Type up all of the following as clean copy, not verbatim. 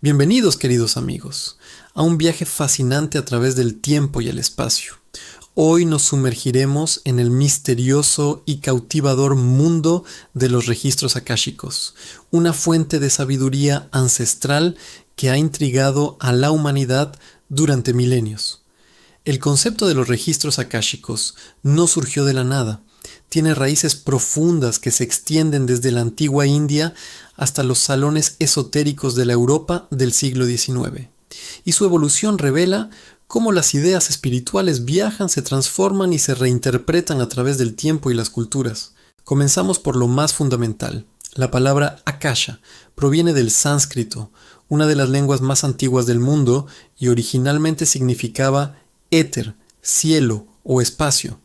Bienvenidos, queridos amigos, a un viaje fascinante a través del tiempo y el espacio. Hoy nos sumergiremos en el misterioso y cautivador mundo de los registros akáshicos, una fuente de sabiduría ancestral que ha intrigado a la humanidad durante milenios. El concepto de los registros akáshicos no surgió de la nada. Tiene raíces profundas que se extienden desde la antigua India hasta los salones esotéricos de la Europa del siglo XIX. Y su evolución revela cómo las ideas espirituales viajan, se transforman y se reinterpretan a través del tiempo y las culturas. Comenzamos por lo más fundamental. La palabra Akasha proviene del sánscrito, una de las lenguas más antiguas del mundo, y originalmente significaba éter, cielo o espacio.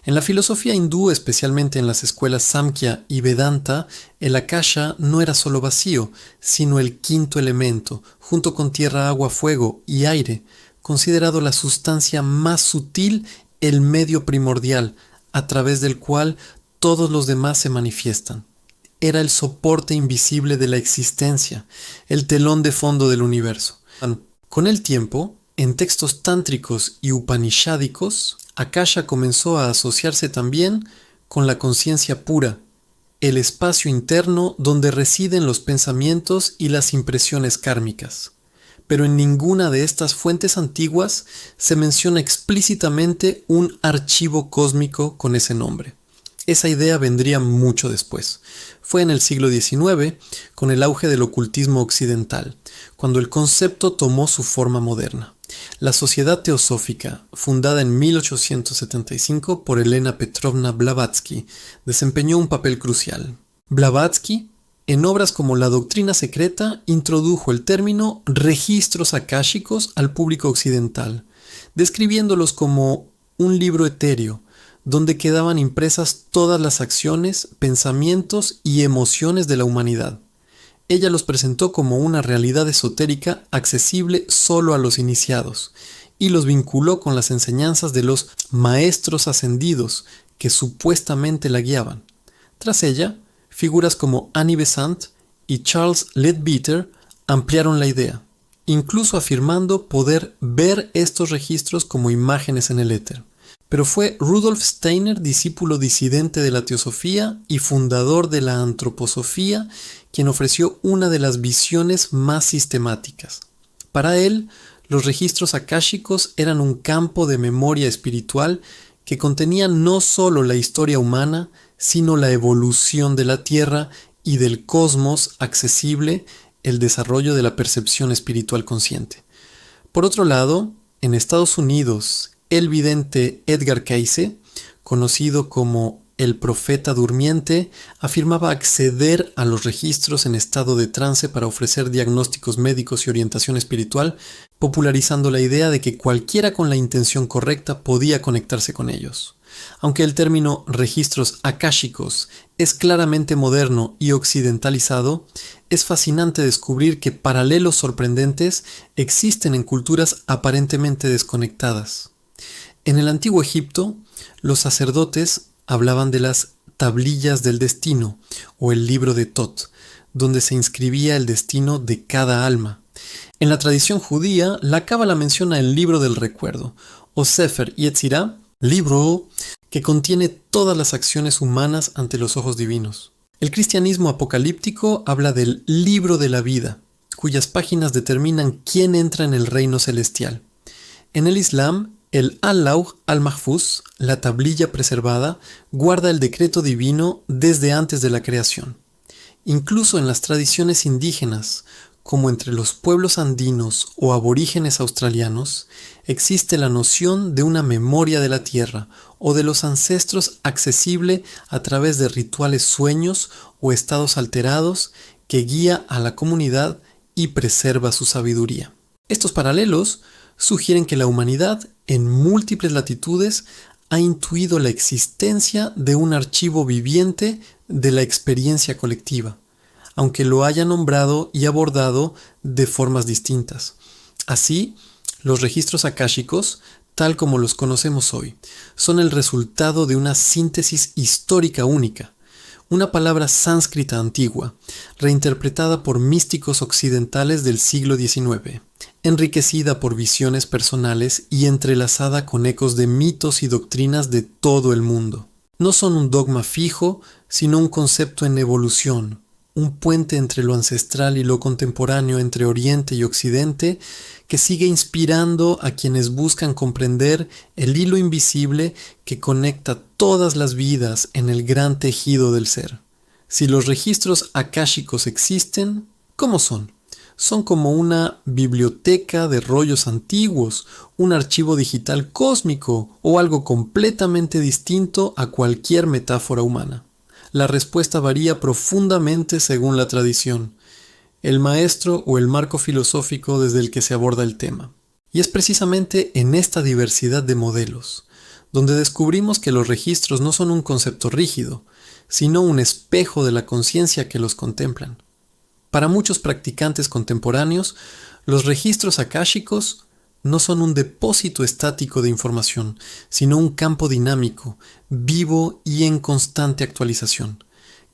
En la filosofía hindú, especialmente en las escuelas Samkhya y Vedanta, el Akasha no era solo vacío, sino el quinto elemento, junto con tierra, agua, fuego y aire, considerado la sustancia más sutil, el medio primordial, a través del cual todos los demás se manifiestan. Era el soporte invisible de la existencia, el telón de fondo del universo. Con el tiempo, en textos tántricos y upanishádicos, Akasha comenzó a asociarse también con la conciencia pura, el espacio interno donde residen los pensamientos y las impresiones kármicas. Pero en ninguna de estas fuentes antiguas se menciona explícitamente un archivo cósmico con ese nombre. Esa idea vendría mucho después. Fue en el siglo XIX, con el auge del ocultismo occidental, cuando el concepto tomó su forma moderna. La Sociedad Teosófica, fundada en 1875 por Elena Petrovna Blavatsky, desempeñó un papel crucial. Blavatsky, en obras como La Doctrina Secreta, introdujo el término registros akáshicos al público occidental, describiéndolos como un libro etéreo, donde quedaban impresas todas las acciones, pensamientos y emociones de la humanidad. Ella los presentó como una realidad esotérica accesible solo a los iniciados, y los vinculó con las enseñanzas de los maestros ascendidos que supuestamente la guiaban. Tras ella, figuras como Annie Besant y Charles Leadbeater ampliaron la idea, incluso afirmando poder ver estos registros como imágenes en el éter. Pero fue Rudolf Steiner, discípulo disidente de la teosofía y fundador de la antroposofía, quien ofreció una de las visiones más sistemáticas. Para él, los registros akáshicos eran un campo de memoria espiritual que contenía no solo la historia humana, sino la evolución de la Tierra y del cosmos accesible, el desarrollo de la percepción espiritual consciente. Por otro lado, en Estados Unidos, el vidente Edgar Cayce, conocido como el profeta durmiente, afirmaba acceder a los registros en estado de trance para ofrecer diagnósticos médicos y orientación espiritual, popularizando la idea de que cualquiera con la intención correcta podía conectarse con ellos. Aunque el término registros akáshicos es claramente moderno y occidentalizado, es fascinante descubrir que paralelos sorprendentes existen en culturas aparentemente desconectadas. En el antiguo Egipto, los sacerdotes hablaban de las tablillas del destino o el libro de Tot, donde se inscribía el destino de cada alma. En la tradición judía, la Cábala menciona el libro del recuerdo, o Sefer Yetzirah, libro que contiene todas las acciones humanas ante los ojos divinos. El cristianismo apocalíptico habla del libro de la vida, cuyas páginas determinan quién entra en el reino celestial. En el Islam, el Al-Lawh al-Mahfuz, la tablilla preservada, guarda el decreto divino desde antes de la creación. Incluso en las tradiciones indígenas, como entre los pueblos andinos o aborígenes australianos, existe la noción de una memoria de la tierra o de los ancestros accesible a través de rituales sueños o estados alterados que guía a la comunidad y preserva su sabiduría. Estos paralelos sugieren que la humanidad, en múltiples latitudes, ha intuido la existencia de un archivo viviente de la experiencia colectiva, aunque lo haya nombrado y abordado de formas distintas. Así, los registros akáshicos, tal como los conocemos hoy, son el resultado de una síntesis histórica única, una palabra sánscrita antigua, reinterpretada por místicos occidentales del siglo XIX, enriquecida por visiones personales y entrelazada con ecos de mitos y doctrinas de todo el mundo. No son un dogma fijo, sino un concepto en evolución, un puente entre lo ancestral y lo contemporáneo, entre Oriente y Occidente, que sigue inspirando a quienes buscan comprender el hilo invisible que conecta todas las vidas en el gran tejido del ser. Si los registros akáshicos existen, ¿cómo son? Son como una biblioteca de rollos antiguos, un archivo digital cósmico o algo completamente distinto a cualquier metáfora humana. La respuesta varía profundamente según la tradición, el maestro o el marco filosófico desde el que se aborda el tema. Y es precisamente en esta diversidad de modelos, donde descubrimos que los registros no son un concepto rígido, sino un espejo de la conciencia que los contemplan. Para muchos practicantes contemporáneos, los registros akáshicos no son un depósito estático de información, sino un campo dinámico, vivo y en constante actualización.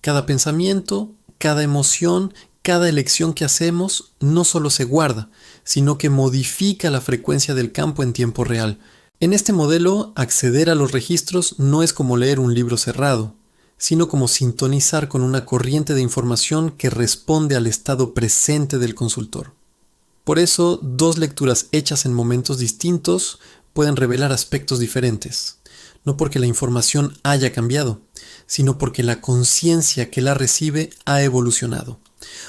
Cada pensamiento, cada emoción, cada elección que hacemos no solo se guarda, sino que modifica la frecuencia del campo en tiempo real. En este modelo, acceder a los registros no es como leer un libro cerrado, sino como sintonizar con una corriente de información que responde al estado presente del consultor. Por eso, dos lecturas hechas en momentos distintos pueden revelar aspectos diferentes, no porque la información haya cambiado, sino porque la conciencia que la recibe ha evolucionado.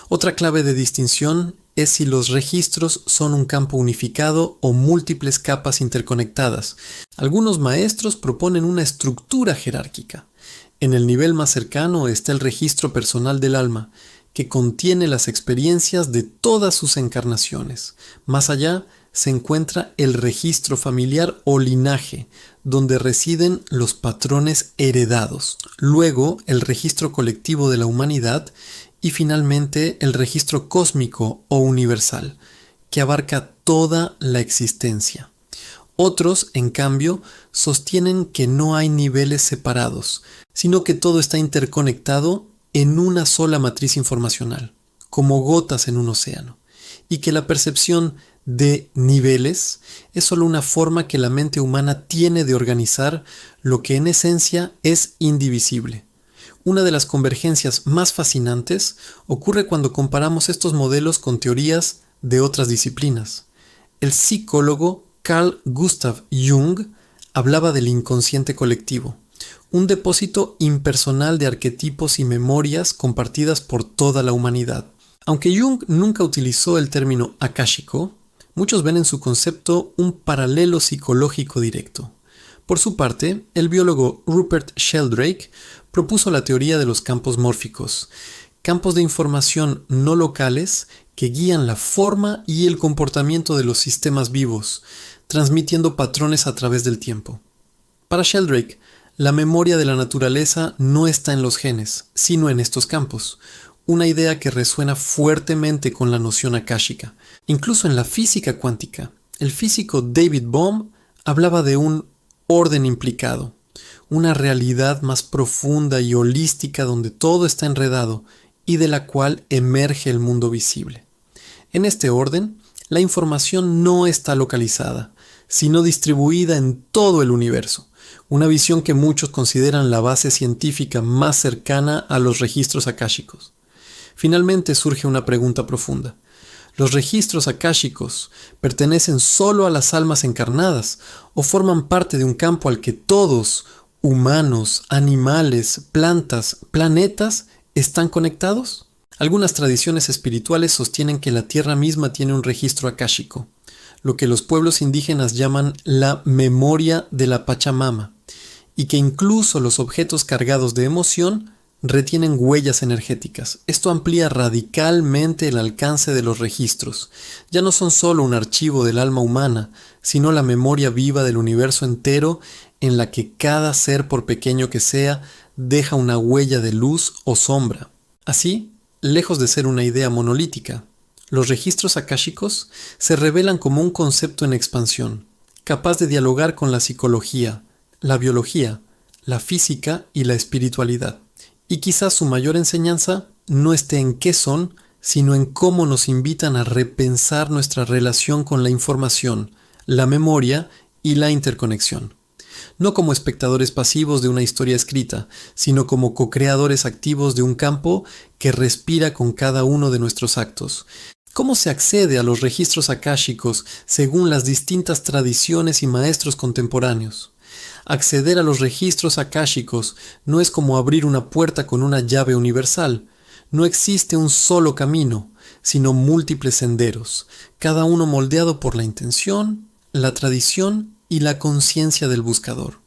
Otra clave de distinción es si los registros son un campo unificado o múltiples capas interconectadas. Algunos maestros proponen una estructura jerárquica. En el nivel más cercano está el registro personal del alma, que contiene las experiencias de todas sus encarnaciones. Más allá se encuentra el registro familiar o linaje, donde residen los patrones heredados. Luego, el registro colectivo de la humanidad y finalmente el registro cósmico o universal, que abarca toda la existencia. Otros, en cambio, sostienen que no hay niveles separados, sino que todo está interconectado en una sola matriz informacional, como gotas en un océano, y que la percepción de niveles es solo una forma que la mente humana tiene de organizar lo que en esencia es indivisible. Una de las convergencias más fascinantes ocurre cuando comparamos estos modelos con teorías de otras disciplinas. El psicólogo Carl Gustav Jung hablaba del inconsciente colectivo, un depósito impersonal de arquetipos y memorias compartidas por toda la humanidad. Aunque Jung nunca utilizó el término akáshico, muchos ven en su concepto un paralelo psicológico directo. Por su parte, el biólogo Rupert Sheldrake propuso la teoría de los campos mórficos, campos de información no locales que guían la forma y el comportamiento de los sistemas vivos, transmitiendo patrones a través del tiempo. Para Sheldrake, la memoria de la naturaleza no está en los genes, sino en estos campos, una idea que resuena fuertemente con la noción akáshica. Incluso en la física cuántica, el físico David Bohm hablaba de un orden implicado, una realidad más profunda y holística donde todo está enredado y de la cual emerge el mundo visible. En este orden, la información no está localizada, sino distribuida en todo el universo, una visión que muchos consideran la base científica más cercana a los registros akáshicos. Finalmente surge una pregunta profunda. ¿Los registros akáshicos pertenecen solo a las almas encarnadas o forman parte de un campo al que todos, humanos, animales, plantas, planetas, están conectados? Algunas tradiciones espirituales sostienen que la Tierra misma tiene un registro akáshico, lo que los pueblos indígenas llaman la memoria de la Pachamama, y que incluso los objetos cargados de emoción retienen huellas energéticas. Esto amplía radicalmente el alcance de los registros. Ya no son solo un archivo del alma humana, sino la memoria viva del universo entero en la que cada ser, por pequeño que sea, deja una huella de luz o sombra. Así, lejos de ser una idea monolítica, los registros akáshicos se revelan como un concepto en expansión, capaz de dialogar con la psicología, la biología, la física y la espiritualidad, Y quizás su mayor enseñanza no esté en qué son, sino en cómo nos invitan a repensar nuestra relación con la información, la memoria y la interconexión. No como espectadores pasivos de una historia escrita, sino como co-creadores activos de un campo que respira con cada uno de nuestros actos. ¿Cómo se accede a los registros akáshicos según las distintas tradiciones y maestros contemporáneos? Acceder a los registros akáshicos no es como abrir una puerta con una llave universal. No existe un solo camino, sino múltiples senderos, cada uno moldeado por la intención, la tradición y la conciencia del buscador.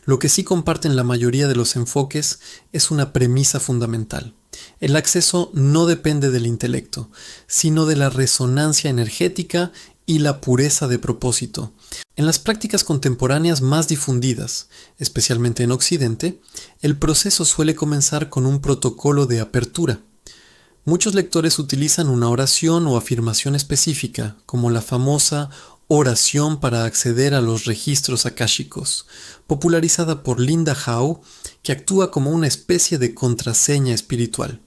Lo que sí comparten la mayoría de los enfoques es una premisa fundamental. El acceso no depende del intelecto, sino de la resonancia energética y la pureza de propósito. En las prácticas contemporáneas más difundidas, especialmente en Occidente, el proceso suele comenzar con un protocolo de apertura. Muchos lectores utilizan una oración o afirmación específica, como la famosa oración para acceder a los registros akáshicos, popularizada por Linda Howe, que actúa como una especie de contraseña espiritual.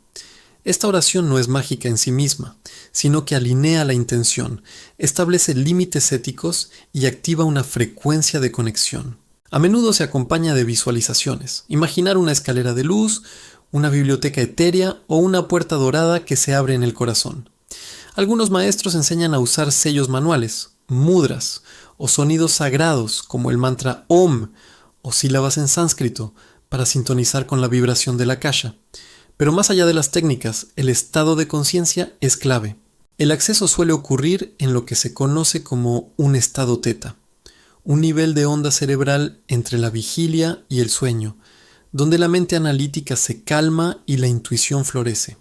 Esta oración no es mágica en sí misma, sino que alinea la intención, establece límites éticos y activa una frecuencia de conexión. A menudo se acompaña de visualizaciones, imaginar una escalera de luz, una biblioteca etérea o una puerta dorada que se abre en el corazón. Algunos maestros enseñan a usar sellos manuales, mudras o sonidos sagrados como el mantra Om o sílabas en sánscrito para sintonizar con la vibración del akasha. Pero más allá de las técnicas, el estado de conciencia es clave. El acceso suele ocurrir en lo que se conoce como un estado teta, un nivel de onda cerebral entre la vigilia y el sueño, donde la mente analítica se calma y la intuición florece.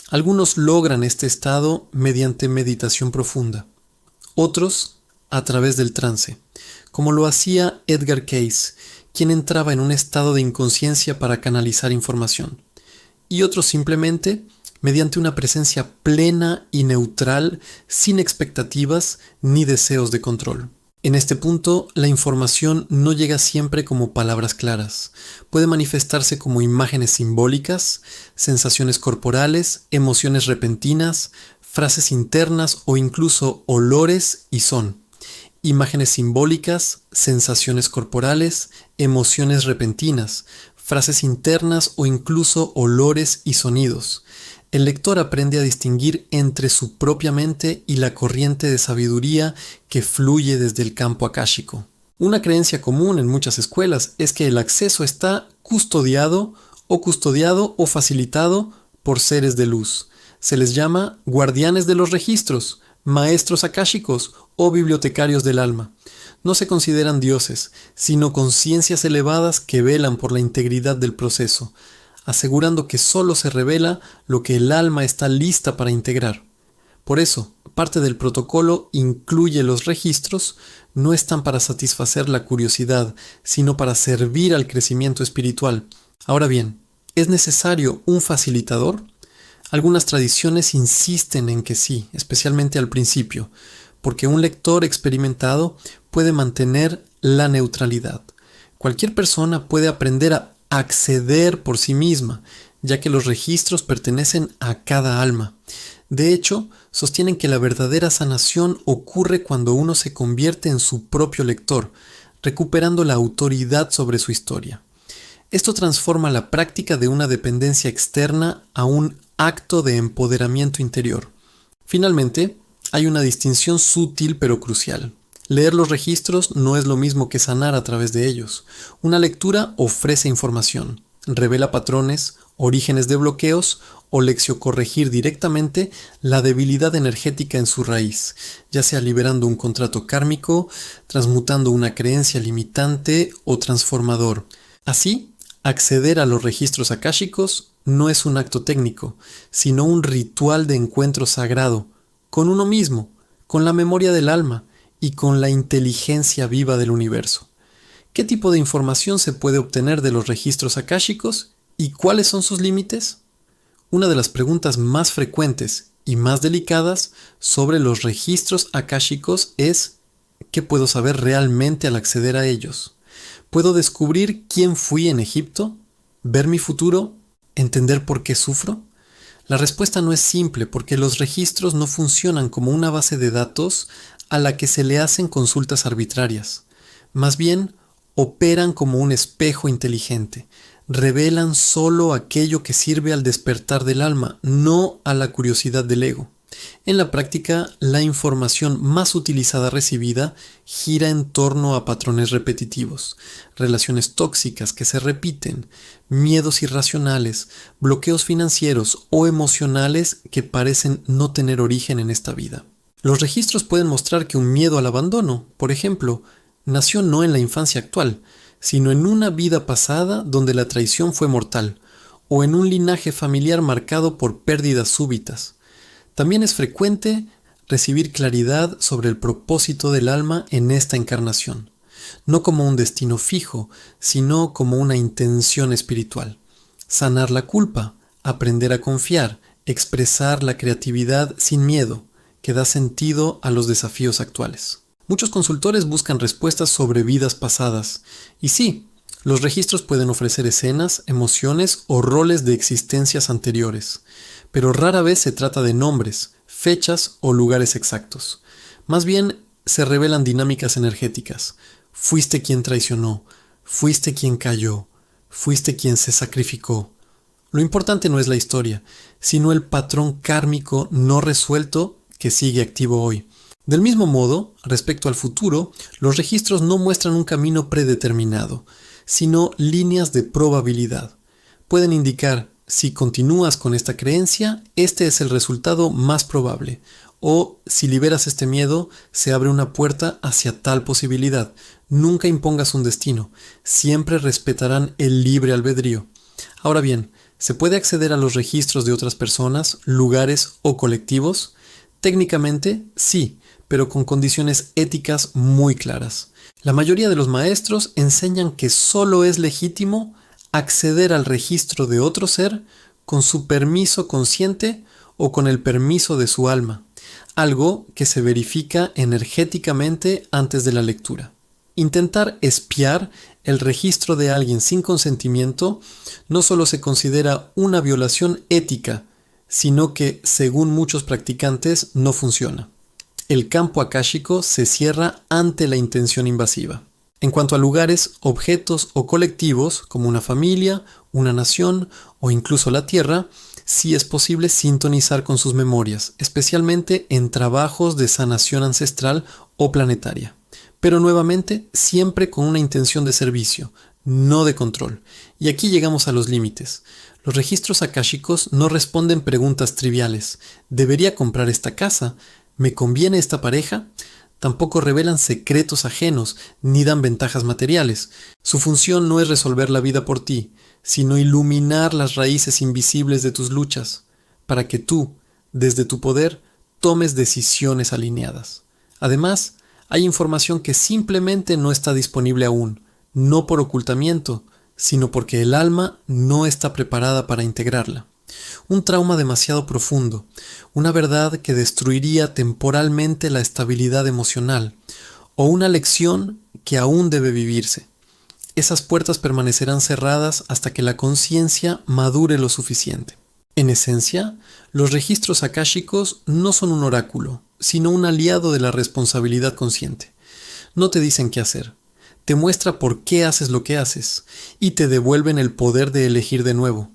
Algunos logran este estado mediante meditación profunda, otros a través del trance, como lo hacía Edgar Cayce, quien entraba en un estado de inconsciencia para canalizar información, y otros simplemente mediante una presencia plena y neutral, sin expectativas ni deseos de control. En este punto, la información no llega siempre como palabras claras. Puede manifestarse como imágenes simbólicas, sensaciones corporales, emociones repentinas, frases internas o incluso olores y son. Imágenes simbólicas, sensaciones corporales, emociones repentinas, frases internas o incluso olores y sonidos. El lector aprende a distinguir entre su propia mente y la corriente de sabiduría que fluye desde el campo akáshico. Una creencia común en muchas escuelas es que el acceso está custodiado o facilitado por seres de luz. Se les llama guardianes de los registros, maestros akáshicos o bibliotecarios del alma. No se consideran dioses, sino conciencias elevadas que velan por la integridad del proceso, asegurando que solo se revela lo que el alma está lista para integrar. Por eso, parte del protocolo incluye los registros, no están para satisfacer la curiosidad, sino para servir al crecimiento espiritual. Ahora bien, ¿es necesario un facilitador? Algunas tradiciones insisten en que sí, especialmente al principio, porque un lector experimentado puede mantener la neutralidad. Cualquier persona puede aprender a acceder por sí misma, ya que los registros pertenecen a cada alma. De hecho, sostienen que la verdadera sanación ocurre cuando uno se convierte en su propio lector, recuperando la autoridad sobre su historia. Esto transforma la práctica de una dependencia externa a un acto de empoderamiento interior. Finalmente, hay una distinción sutil pero crucial. Leer los registros no es lo mismo que sanar a través de ellos. Una lectura ofrece información, revela patrones, orígenes de bloqueos o lección-corregir directamente la debilidad energética en su raíz, ya sea liberando un contrato kármico, transmutando una creencia limitante o transformador. Así, acceder a los registros akáshicos no es un acto técnico, sino un ritual de encuentro sagrado, con uno mismo, con la memoria del alma y con la inteligencia viva del universo. ¿Qué tipo de información se puede obtener de los registros akáshicos y cuáles son sus límites? Una de las preguntas más frecuentes y más delicadas sobre los registros akáshicos es: ¿qué puedo saber realmente al acceder a ellos? ¿Puedo descubrir quién fui en Egipto? ¿Ver mi futuro? ¿Entender por qué sufro? La respuesta no es simple porque los registros no funcionan como una base de datos a la que se le hacen consultas arbitrarias. Más bien, operan como un espejo inteligente. Revelan solo aquello que sirve al despertar del alma, no a la curiosidad del ego. En la práctica, la información más utilizada recibida gira en torno a patrones repetitivos, relaciones tóxicas que se repiten, miedos irracionales, bloqueos financieros o emocionales que parecen no tener origen en esta vida. Los registros pueden mostrar que un miedo al abandono, por ejemplo, nació no en la infancia actual, sino en una vida pasada donde la traición fue mortal, o en un linaje familiar marcado por pérdidas súbitas. También es frecuente recibir claridad sobre el propósito del alma en esta encarnación, no como un destino fijo, sino como una intención espiritual. Sanar la culpa, aprender a confiar, expresar la creatividad sin miedo, que da sentido a los desafíos actuales. Muchos consultores buscan respuestas sobre vidas pasadas, y sí, los registros pueden ofrecer escenas, emociones o roles de existencias anteriores, pero rara vez se trata de nombres, fechas o lugares exactos. Más bien se revelan dinámicas energéticas. Fuiste quien traicionó, fuiste quien cayó, fuiste quien se sacrificó. Lo importante no es la historia, sino el patrón kármico no resuelto que sigue activo hoy. Del mismo modo, respecto al futuro, los registros no muestran un camino predeterminado, sino líneas de probabilidad. Pueden indicar, si continúas con esta creencia, este es el resultado más probable, o si liberas este miedo, se abre una puerta hacia tal posibilidad. Nunca impongas un destino, siempre respetarán el libre albedrío. Ahora bien, ¿se puede acceder a los registros de otras personas, lugares o colectivos? Técnicamente, sí, pero con condiciones éticas muy claras. La mayoría de los maestros enseñan que solo es legítimo acceder al registro de otro ser con su permiso consciente o con el permiso de su alma, algo que se verifica energéticamente antes de la lectura. Intentar espiar el registro de alguien sin consentimiento no solo se considera una violación ética, sino que, según muchos practicantes, no funciona. El campo akáshico se cierra ante la intención invasiva. En cuanto a lugares, objetos o colectivos, como una familia, una nación o incluso la Tierra, sí es posible sintonizar con sus memorias, especialmente en trabajos de sanación ancestral o planetaria. Pero nuevamente, siempre con una intención de servicio, no de control. Y aquí llegamos a los límites. Los registros akáshicos no responden preguntas triviales. ¿Debería comprar esta casa? ¿Me conviene esta pareja? Tampoco revelan secretos ajenos, ni dan ventajas materiales. Su función no es resolver la vida por ti, sino iluminar las raíces invisibles de tus luchas, para que tú, desde tu poder, tomes decisiones alineadas. Además, hay información que simplemente no está disponible aún, no por ocultamiento, sino porque el alma no está preparada para integrarla. Un trauma demasiado profundo, una verdad que destruiría temporalmente la estabilidad emocional, o una lección que aún debe vivirse. Esas puertas permanecerán cerradas hasta que la conciencia madure lo suficiente. En esencia, los registros akáshicos no son un oráculo, sino un aliado de la responsabilidad consciente. No te dicen qué hacer, te muestra por qué haces lo que haces, y te devuelven el poder de elegir de nuevo.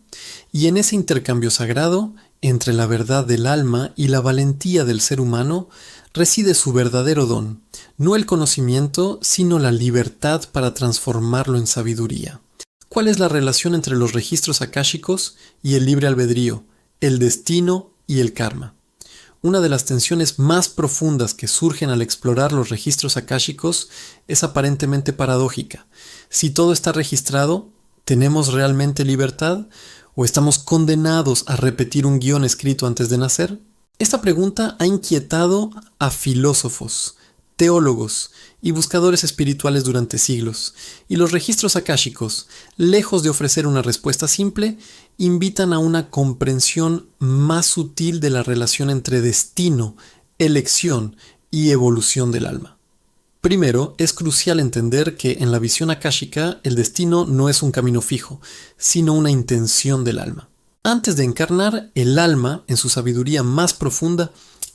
Y en ese intercambio sagrado, entre la verdad del alma y la valentía del ser humano, reside su verdadero don, no el conocimiento, sino la libertad para transformarlo en sabiduría. ¿Cuál es la relación entre los registros akáshicos y el libre albedrío, el destino y el karma? Una de las tensiones más profundas que surgen al explorar los registros akáshicos es aparentemente paradójica. Si todo está registrado, ¿tenemos realmente libertad? ¿O estamos condenados a repetir un guión escrito antes de nacer? Esta pregunta ha inquietado a filósofos, teólogos y buscadores espirituales durante siglos, y los registros akáshicos, lejos de ofrecer una respuesta simple, invitan a una comprensión más sutil de la relación entre destino, elección y evolución del alma. Primero, es crucial entender que en la visión akáshica el destino no es un camino fijo, sino una intención del alma. Antes de encarnar, el alma, en su sabiduría más profunda,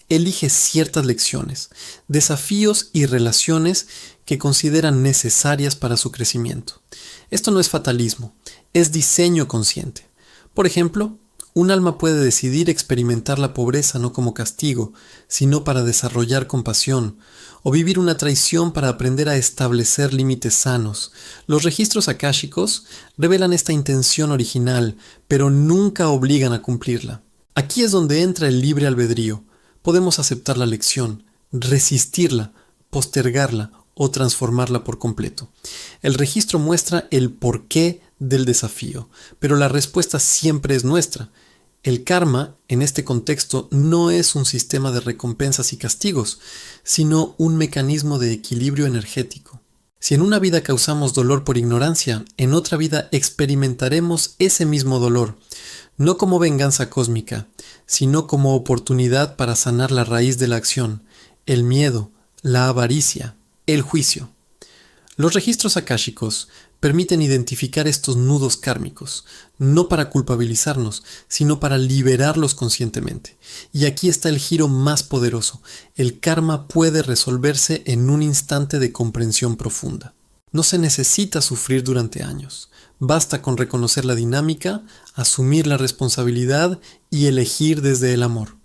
elige ciertas lecciones, desafíos y relaciones que consideran necesarias para su crecimiento. Esto no es fatalismo, es diseño consciente. Por ejemplo, un alma puede decidir experimentar la pobreza no como castigo, sino para desarrollar compasión, o vivir una traición para aprender a establecer límites sanos. Los registros akáshicos revelan esta intención original, pero nunca obligan a cumplirla. Aquí es donde entra el libre albedrío. Podemos aceptar la lección, resistirla, postergarla o transformarla por completo. El registro muestra el porqué del desafío, pero la respuesta siempre es nuestra. El karma, en este contexto, no es un sistema de recompensas y castigos, sino un mecanismo de equilibrio energético. Si en una vida causamos dolor por ignorancia, en otra vida experimentaremos ese mismo dolor, no como venganza cósmica, sino como oportunidad para sanar la raíz de la acción, el miedo, la avaricia, el juicio. Los registros akáshicos permiten identificar estos nudos kármicos, no para culpabilizarnos, sino para liberarlos conscientemente. Y aquí está el giro más poderoso. El karma puede resolverse en un instante de comprensión profunda. No se necesita sufrir durante años. Basta con reconocer la dinámica, asumir la responsabilidad y elegir desde el amor.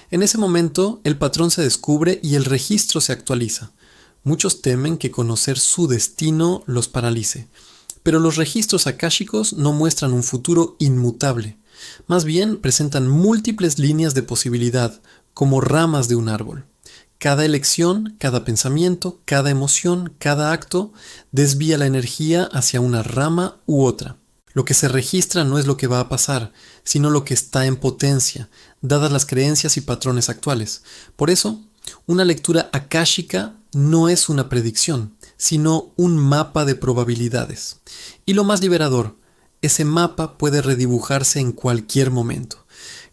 En ese momento, el patrón se descubre y el registro se actualiza. Muchos temen que conocer su destino los paralice, pero los registros akáshicos no muestran un futuro inmutable. Más bien presentan múltiples líneas de posibilidad, como ramas de un árbol. Cada elección, cada pensamiento, cada emoción, cada acto desvía la energía hacia una rama u otra. Lo que se registra no es lo que va a pasar, sino lo que está en potencia, dadas las creencias y patrones actuales. Por eso, una lectura akáshica no es una predicción, sino un mapa de probabilidades. Y lo más liberador, ese mapa puede redibujarse en cualquier momento.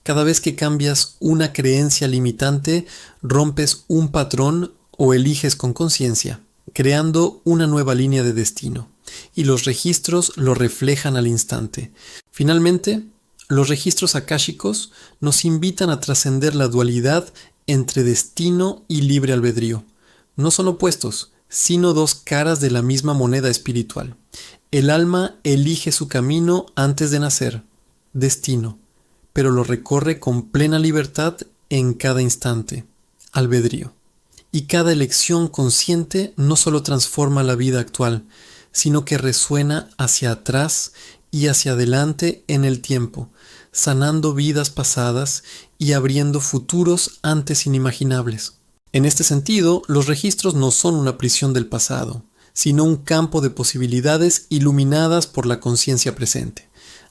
Cada vez que cambias una creencia limitante, rompes un patrón o eliges con conciencia, creando una nueva línea de destino. Y los registros lo reflejan al instante. Finalmente, los registros akáshicos nos invitan a trascender la dualidad entre destino y libre albedrío. No son opuestos, sino dos caras de la misma moneda espiritual. El alma elige su camino antes de nacer, destino, pero lo recorre con plena libertad en cada instante, albedrío. Y cada elección consciente no solo transforma la vida actual, sino que resuena hacia atrás y hacia adelante en el tiempo, sanando vidas pasadas y abriendo futuros antes inimaginables. En este sentido, los registros no son una prisión del pasado, sino un campo de posibilidades iluminadas por la conciencia presente.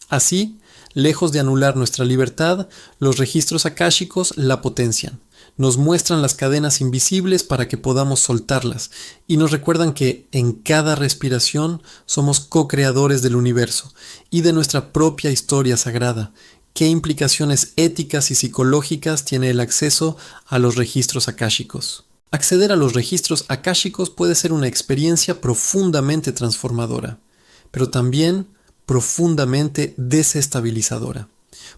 Así, lejos de anular nuestra libertad, los registros akáshicos la potencian. Nos muestran las cadenas invisibles para que podamos soltarlas y nos recuerdan que en cada respiración somos co-creadores del universo y de nuestra propia historia sagrada. ¿Qué implicaciones éticas y psicológicas tiene el acceso a los registros akáshicos? Acceder a los registros akáshicos puede ser una experiencia profundamente transformadora, pero también profundamente desestabilizadora,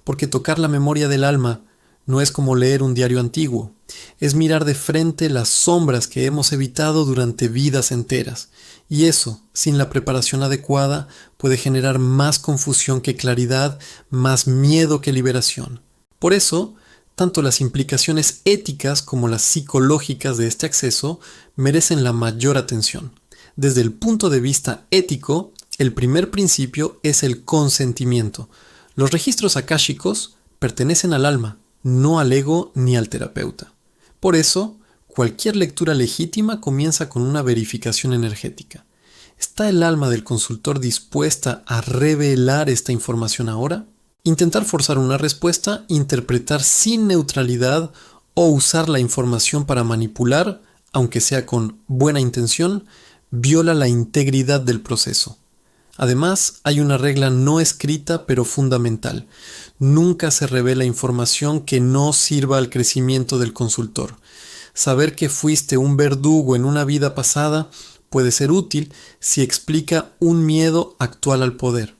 porque tocar la memoria del alma no es como leer un diario antiguo, es mirar de frente las sombras que hemos evitado durante vidas enteras, y eso, sin la preparación adecuada, puede generar más confusión que claridad, más miedo que liberación. Por eso, tanto las implicaciones éticas como las psicológicas de este acceso merecen la mayor atención. Desde el punto de vista ético, el primer principio es el consentimiento. Los registros akáshicos pertenecen al alma, no al ego ni al terapeuta. Por eso, cualquier lectura legítima comienza con una verificación energética. ¿Está el alma del consultor dispuesta a revelar esta información ahora? Intentar forzar una respuesta, interpretar sin neutralidad o usar la información para manipular, aunque sea con buena intención, viola la integridad del proceso. Además, hay una regla no escrita pero fundamental. Nunca se revela información que no sirva al crecimiento del consultor. Saber que fuiste un verdugo en una vida pasada puede ser útil si explica un miedo actual al poder.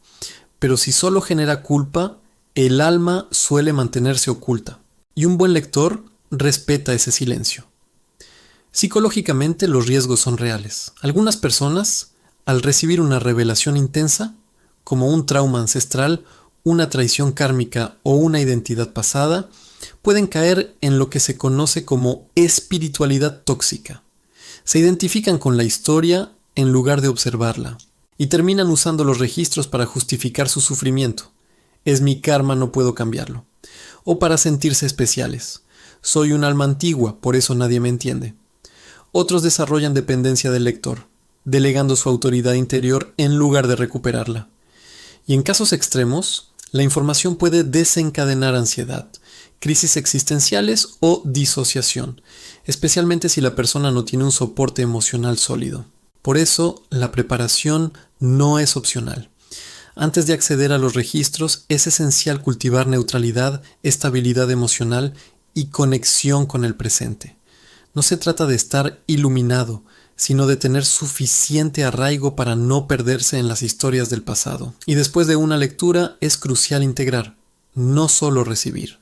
Pero si solo genera culpa, El alma suele mantenerse oculta, y un buen lector respeta ese silencio. Psicológicamente los riesgos son reales. Algunas personas, al recibir una revelación intensa, como un trauma ancestral, una traición kármica o una identidad pasada, pueden caer en lo que se conoce como espiritualidad tóxica. Se identifican con la historia en lugar de observarla, y terminan usando los registros para justificar su sufrimiento. Es mi karma, no puedo cambiarlo. O para sentirse especiales. Soy un alma antigua, por eso nadie me entiende. Otros desarrollan dependencia del lector, delegando su autoridad interior en lugar de recuperarla. Y en casos extremos, la información puede desencadenar ansiedad, crisis existenciales o disociación, especialmente si la persona no tiene un soporte emocional sólido. Por eso, la preparación no es opcional. Antes de acceder a los registros, es esencial cultivar neutralidad, estabilidad emocional y conexión con el presente. No se trata de estar iluminado, sino de tener suficiente arraigo para no perderse en las historias del pasado. Y después de una lectura es crucial integrar, no solo recibir.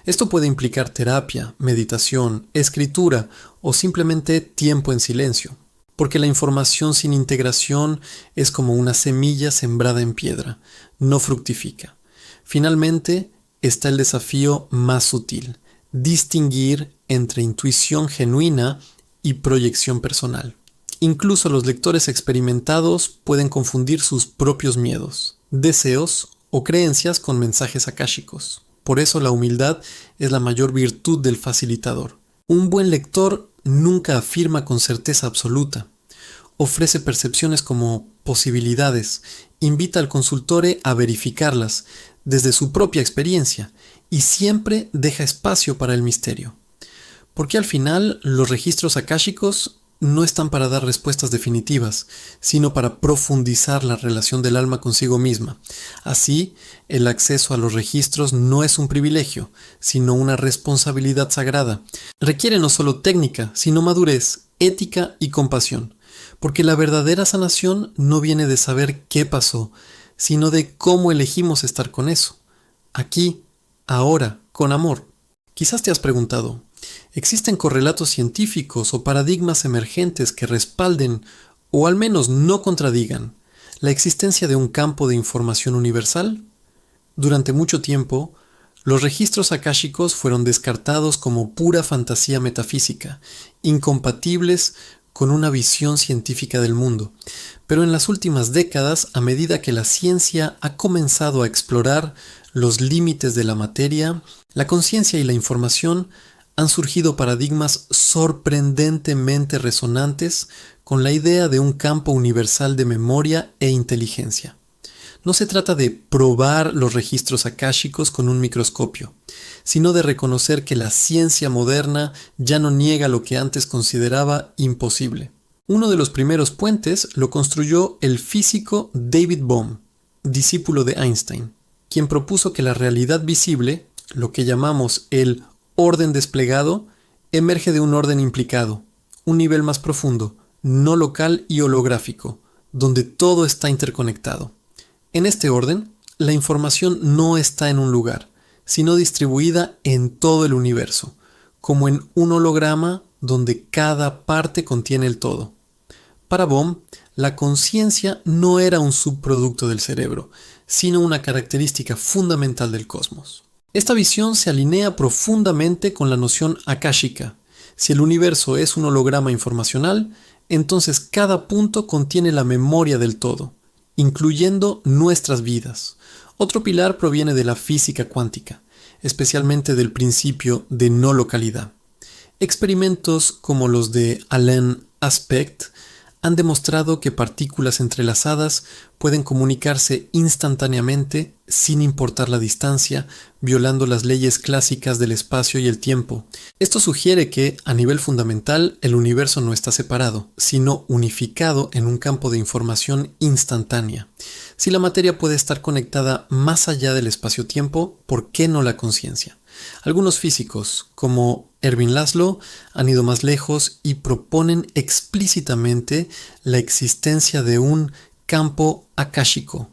Esto puede implicar terapia, meditación, escritura o simplemente tiempo en silencio, porque la información sin integración es como una semilla sembrada en piedra, no fructifica. Finalmente está el desafío más sutil: distinguir entre intuición genuina y proyección personal. Incluso los lectores experimentados pueden confundir sus propios miedos, deseos o creencias con mensajes akáshicos. Por eso la humildad es la mayor virtud del facilitador. Un buen lector nunca afirma con certeza absoluta. Ofrece percepciones como posibilidades, invita al consultore a verificarlas desde su propia experiencia y siempre deja espacio para el misterio. Porque al final los registros akáshicos no están para dar respuestas definitivas, sino para profundizar la relación del alma consigo misma. Así, el acceso a los registros no es un privilegio, sino una responsabilidad sagrada. Requiere no solo técnica, sino madurez, ética y compasión. Porque la verdadera sanación no viene de saber qué pasó, sino de cómo elegimos estar con eso. Aquí, ahora, con amor. Quizás te has preguntado, ¿existen correlatos científicos o paradigmas emergentes que respalden, o al menos no contradigan, la existencia de un campo de información universal? Durante mucho tiempo, los registros akáshicos fueron descartados como pura fantasía metafísica, incompatibles con una visión científica del mundo. Pero en las últimas décadas, a medida que la ciencia ha comenzado a explorar los límites de la materia, la conciencia y la información, han surgido paradigmas sorprendentemente resonantes con la idea de un campo universal de memoria e inteligencia. No se trata de probar los registros akáshicos con un microscopio, sino de reconocer que la ciencia moderna ya no niega lo que antes consideraba imposible. Uno de los primeros puentes lo construyó el físico David Bohm, discípulo de Einstein, quien propuso que la realidad visible, lo que llamamos el orden desplegado, emerge de un orden implicado, un nivel más profundo, no local y holográfico, donde todo está interconectado. En este orden, la información no está en un lugar, sino distribuida en todo el universo, como en un holograma donde cada parte contiene el todo. Para Bohm, la conciencia no era un subproducto del cerebro, sino una característica fundamental del cosmos. Esta visión se alinea profundamente con la noción akáshica. Si el universo es un holograma informacional, entonces cada punto contiene la memoria del todo, incluyendo nuestras vidas. Otro pilar proviene de la física cuántica, especialmente del principio de no localidad. Experimentos como los de Alain Aspect han demostrado que partículas entrelazadas pueden comunicarse instantáneamente sin importar la distancia, violando las leyes clásicas del espacio y el tiempo. Esto sugiere que, a nivel fundamental, el universo no está separado, sino unificado en un campo de información instantánea. Si la materia puede estar conectada más allá del espacio-tiempo, ¿por qué no la conciencia? Algunos físicos, como Erwin Laszlo, han ido más lejos y proponen explícitamente la existencia de un campo akáshico,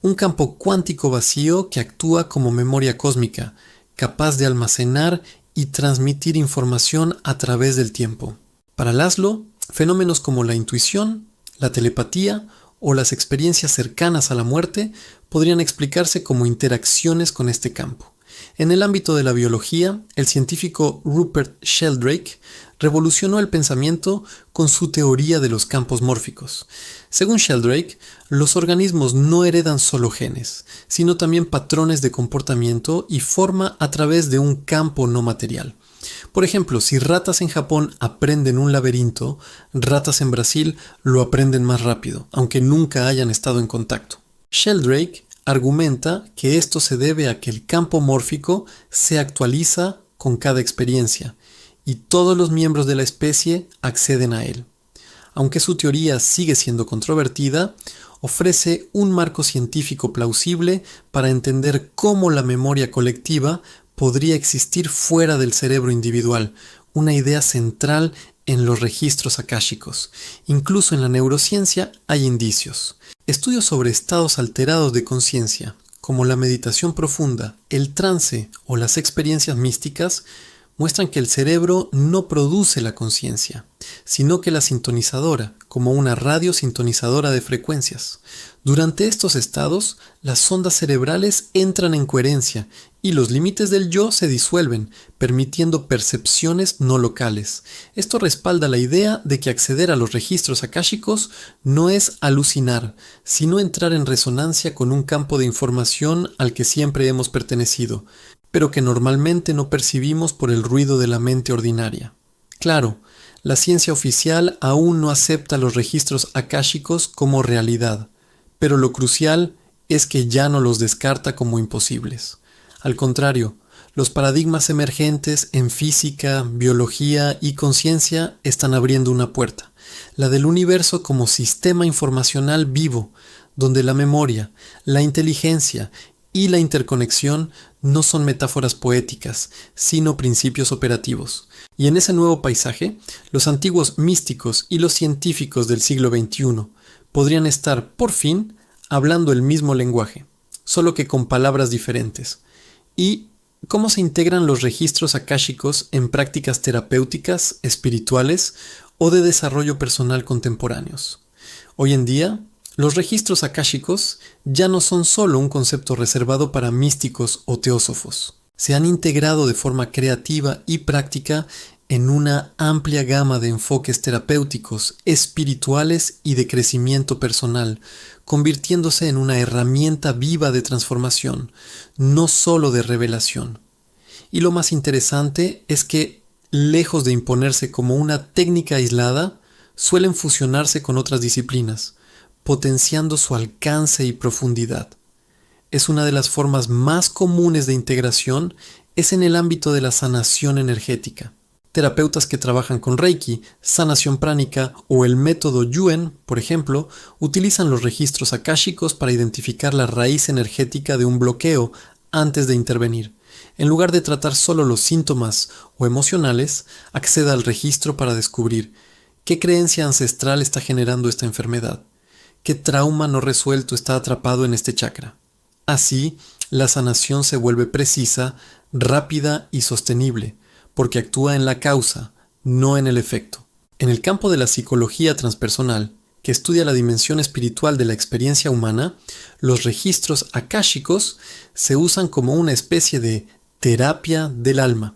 un campo cuántico vacío que actúa como memoria cósmica, capaz de almacenar y transmitir información a través del tiempo. Para Laszlo, fenómenos como la intuición, la telepatía o las experiencias cercanas a la muerte podrían explicarse como interacciones con este campo. En el ámbito de la biología, el científico Rupert Sheldrake revolucionó el pensamiento con su teoría de los campos mórficos. Según Sheldrake, los organismos no heredan solo genes, sino también patrones de comportamiento y forma a través de un campo no material. Por ejemplo, si ratas en Japón aprenden un laberinto, ratas en Brasil lo aprenden más rápido, aunque nunca hayan estado en contacto. Sheldrake argumenta que esto se debe a que el campo mórfico se actualiza con cada experiencia y todos los miembros de la especie acceden a él. Aunque su teoría sigue siendo controvertida, ofrece un marco científico plausible para entender cómo la memoria colectiva podría existir fuera del cerebro individual, una idea central en los registros akáshicos. Incluso en la neurociencia hay indicios. Estudios sobre estados alterados de conciencia, como la meditación profunda, el trance o las experiencias místicas, muestran que el cerebro no produce la conciencia, sino que la sintonizadora, como una radio sintonizadora de frecuencias. Durante estos estados, las ondas cerebrales entran en coherencia y los límites del yo se disuelven, permitiendo percepciones no locales. Esto respalda la idea de que acceder a los registros akáshicos no es alucinar, sino entrar en resonancia con un campo de información al que siempre hemos pertenecido, pero que normalmente no percibimos por el ruido de la mente ordinaria. Claro, la ciencia oficial aún no acepta los registros akáshicos como realidad, pero lo crucial es que ya no los descarta como imposibles. Al contrario, los paradigmas emergentes en física, biología y conciencia están abriendo una puerta, la del universo como sistema informacional vivo, donde la memoria, la inteligencia y la interconexión no son metáforas poéticas, sino principios operativos. Y en ese nuevo paisaje, los antiguos místicos y los científicos del siglo XXI podrían estar, por fin, hablando el mismo lenguaje, solo que con palabras diferentes. ¿Y cómo se integran los registros akáshicos en prácticas terapéuticas, espirituales o de desarrollo personal contemporáneos? Hoy en día, los registros akáshicos ya no son solo un concepto reservado para místicos o teósofos. Se han integrado de forma creativa y práctica en una amplia gama de enfoques terapéuticos, espirituales y de crecimiento personal, convirtiéndose en una herramienta viva de transformación, no solo de revelación. Y lo más interesante es que, lejos de imponerse como una técnica aislada, suelen fusionarse con otras disciplinas, potenciando su alcance y profundidad. Es una de las formas más comunes de integración, es en el ámbito de la sanación energética. Terapeutas que trabajan con Reiki, sanación pránica o el método Yuen, por ejemplo, utilizan los registros akáshicos para identificar la raíz energética de un bloqueo antes de intervenir. En lugar de tratar solo los síntomas o emocionales, acceda al registro para descubrir qué creencia ancestral está generando esta enfermedad, qué trauma no resuelto está atrapado en este chakra. Así, la sanación se vuelve precisa, rápida y sostenible, porque actúa en la causa, no en el efecto. En el campo de la psicología transpersonal, que estudia la dimensión espiritual de la experiencia humana, los registros akáshicos se usan como una especie de terapia del alma.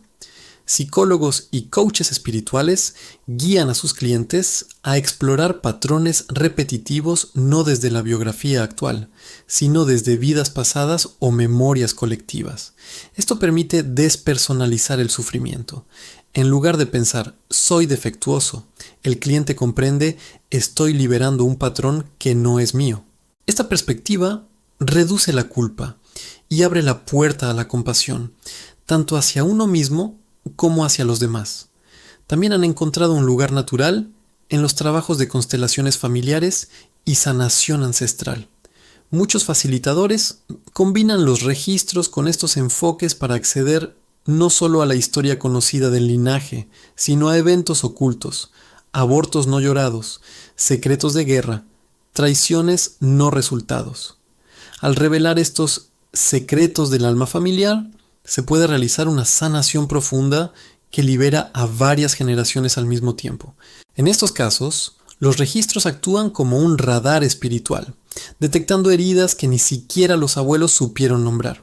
Psicólogos y coaches espirituales guían a sus clientes a explorar patrones repetitivos no desde la biografía actual, sino desde vidas pasadas o memorias colectivas. Esto permite despersonalizar el sufrimiento. En lugar de pensar, soy defectuoso, el cliente comprende, estoy liberando un patrón que no es mío. Esta perspectiva reduce la culpa y abre la puerta a la compasión, tanto hacia uno mismo como hacia los demás. También han encontrado un lugar natural en los trabajos de constelaciones familiares y sanación ancestral. Muchos facilitadores combinan los registros con estos enfoques para acceder no solo a la historia conocida del linaje, sino a eventos ocultos, abortos no llorados, secretos de guerra, traiciones no resultados. Al revelar estos secretos del alma familiar, se puede realizar una sanación profunda que libera a varias generaciones al mismo tiempo. En estos casos, los registros actúan como un radar espiritual, detectando heridas que ni siquiera los abuelos supieron nombrar.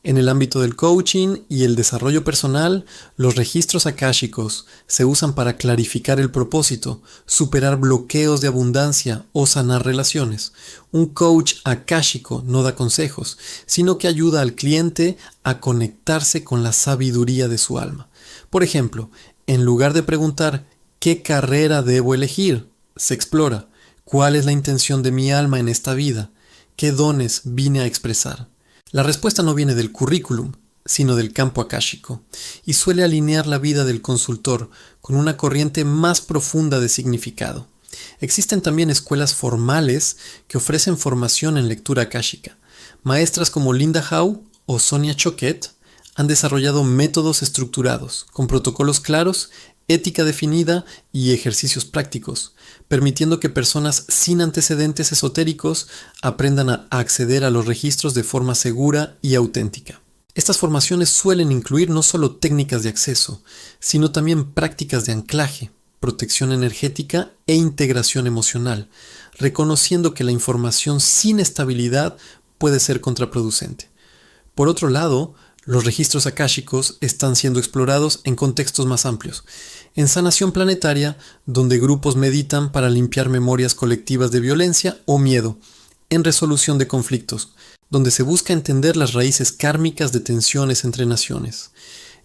En el ámbito del coaching y el desarrollo personal, los registros akáshicos se usan para clarificar el propósito, superar bloqueos de abundancia o sanar relaciones. Un coach akáshico no da consejos, sino que ayuda al cliente a conectarse con la sabiduría de su alma. Por ejemplo, en lugar de preguntar ¿qué carrera debo elegir?, se explora ¿cuál es la intención de mi alma en esta vida? ¿Qué dones vine a expresar? La respuesta no viene del currículum, sino del campo akáshico, y suele alinear la vida del consultor con una corriente más profunda de significado. Existen también escuelas formales que ofrecen formación en lectura akáshica. Maestras como Linda Howe o Sonia Choquette han desarrollado métodos estructurados, con protocolos claros, ética definida y ejercicios prácticos, permitiendo que personas sin antecedentes esotéricos aprendan a acceder a los registros de forma segura y auténtica. Estas formaciones suelen incluir no solo técnicas de acceso, sino también prácticas de anclaje, protección energética e integración emocional, reconociendo que la información sin estabilidad puede ser contraproducente. Por otro lado, los registros akáshicos están siendo explorados en contextos más amplios, en sanación planetaria, donde grupos meditan para limpiar memorias colectivas de violencia o miedo, en resolución de conflictos, donde se busca entender las raíces kármicas de tensiones entre naciones,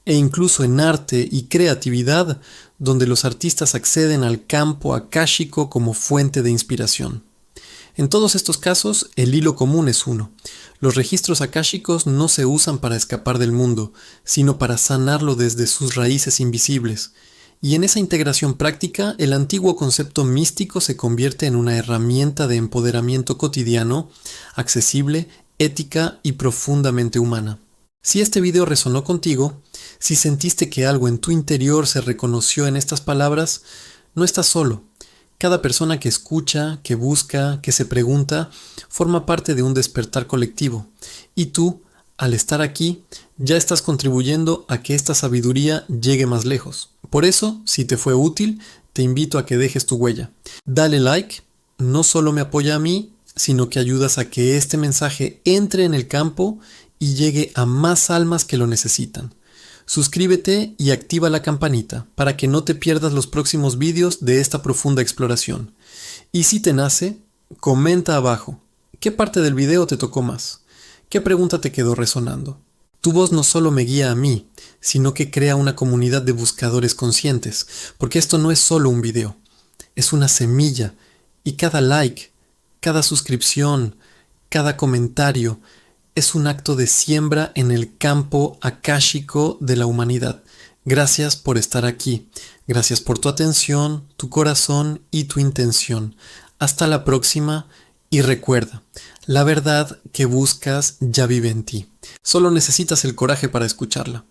e incluso en arte y creatividad, donde los artistas acceden al campo akáshico como fuente de inspiración. En todos estos casos, el hilo común es uno. Los registros akáshicos no se usan para escapar del mundo, sino para sanarlo desde sus raíces invisibles. Y en esa integración práctica, el antiguo concepto místico se convierte en una herramienta de empoderamiento cotidiano, accesible, ética y profundamente humana. Si este video resonó contigo, si sentiste que algo en tu interior se reconoció en estas palabras, no estás solo. Cada persona que escucha, que busca, que se pregunta, forma parte de un despertar colectivo. Y tú, al estar aquí, ya estás contribuyendo a que esta sabiduría llegue más lejos. Por eso, si te fue útil, te invito a que dejes tu huella. Dale like, no solo me apoya a mí, sino que ayudas a que este mensaje entre en el campo y llegue a más almas que lo necesitan. Suscríbete y activa la campanita para que no te pierdas los próximos vídeos de esta profunda exploración. Y si te nace, comenta abajo. ¿Qué parte del video te tocó más? ¿Qué pregunta te quedó resonando? Tu voz no solo me guía a mí, sino que crea una comunidad de buscadores conscientes, porque esto no es solo un video, es una semilla, y cada like, cada suscripción, cada comentario, es un acto de siembra en el campo akáshico de la humanidad. Gracias por estar aquí. Gracias por tu atención, tu corazón y tu intención. Hasta la próxima y recuerda, la verdad que buscas ya vive en ti. Solo necesitas el coraje para escucharla.